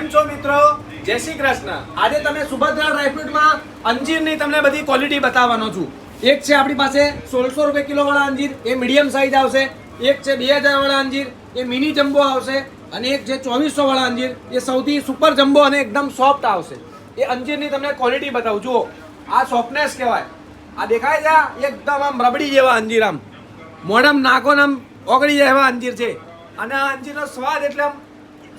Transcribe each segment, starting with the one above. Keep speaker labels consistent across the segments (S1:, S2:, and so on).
S1: કેમ છો મિત્રો? જય શ્રી કૃષ્ણ. આજે તમે સુભદ્રા ડ્રાયફ્રૂટમાં અંજીરની તમને બધી ક્વોલિટી બતાવવાનો છું. એક છે આપણી પાસે 1600 રૂપિયા કિલો વાળા અંજીર, એ મીડિયમ સાઈઝ આવશે. એક છે 2000 વાળા અંજીર, એ મિની જમ્બો આવશે. અને એક છે 2400 વાળા અંજીર, એ સૌથી સુપર જમ્બો અને એકદમ સોફ્ટ આવશે. એ અંજીરની તમને ક્વોલિટી બતાવું. જુઓ, આ સોફ્ટનેસ કહેવાય. આ દેખાય છે એકદમ આમ રબડી જેવા અંજીર, આમ મોઢામાં નાખો આમ ઓગળી જાય એવા અંજીર છે. અને આ અંજીરનો સ્વાદ એટલે આમ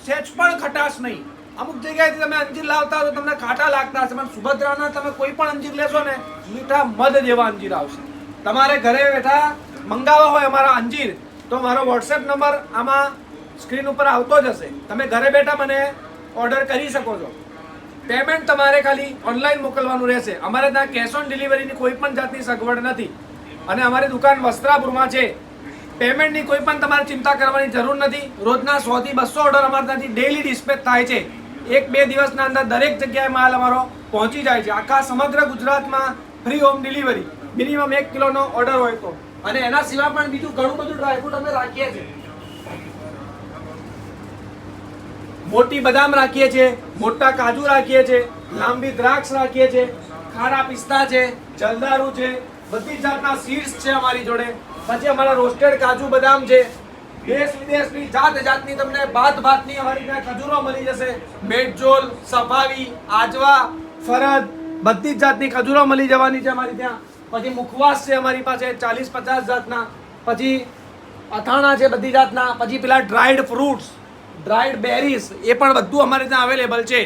S1: સેજ પણ ખટાશ નહીં. અમુક જગ્યાએથી તમે અંજીર લાવતા હો તો તમને ખાટા લાગતા હશે, પણ સુભદ્રાના તમે કોઈ પણ અંજીર લેશો ને મીઠા મધ જેવા અંજીર આવશે. તમારે ઘરે બેઠા મંગાવવા હોય અમારા અંજીર તો મારો વોટ્સએપ નંબર આમાં સ્ક્રીન ઉપર આવતો જ હશે. તમે ઘરે બેઠા મને ઓર્ડર કરી શકો છો. પેમેન્ટ તમારે ખાલી ઓનલાઈન મોકલવાનું રહેશે. અમારે ત્યાં કેશ ઓન ડિલિવરીની કોઈ પણ જાતની સગવડ નથી. અને અમારી દુકાન વસ્ત્રાપુરમાં છે. પેમેન્ટની કોઈ પણ તમારે ચિંતા કરવાની જરૂર નથી. રોજના 100 થી 200 ઓર્ડર અમારા ત્યાંથી ડેઈલી ડિસ્પેચ થાય છે. 1-2 દિવસના અંદર દરેક જગ્યાએ માલ અમારો પહોંચી જાય છે. આખા સમગ્ર ગુજરાતમાં ફ્રી હોમ ડિલિવરી, મિનિમમ 1 કિલોનો ઓર્ડર હોય તો. અને એના સિવાય પણ બીજું ઘણું બધું ડ્રાયફ્રૂટ અમે રાખીએ છીએ. મોટી બદામ રાખીએ છીએ, મોટા કાજુ રાખીએ છીએ, લાંબી દ્રાક્ષ રાખીએ છીએ, ખારા પિસ્તા છે, જલદારુ છે, બધી જાતના સીડ્સ છે અમારી જોડે. પછી અમારા રોસ્ટેડ કાજુ બદામ છે. દેશ વિદેશની જાતની તમને ભાતની અમારી ત્યાં ખજૂરો મળી જશે. મેટજોલ, સફાવી, આજવા, ફરદ, બધી જાતની ખજૂરો મળી જવાની છે અમારી ત્યાં. પછી મુખવાસ છે અમારી પાસે 40-50 જાતના. પછી અથાણા છે બધી જાતના. પછી પેલા ડ્રાઈડ ફ્રૂટ્સ, ડ્રાઈડ બેરીઝ, એ પણ બધું અમારે ત્યાં અવેલેબલ છે.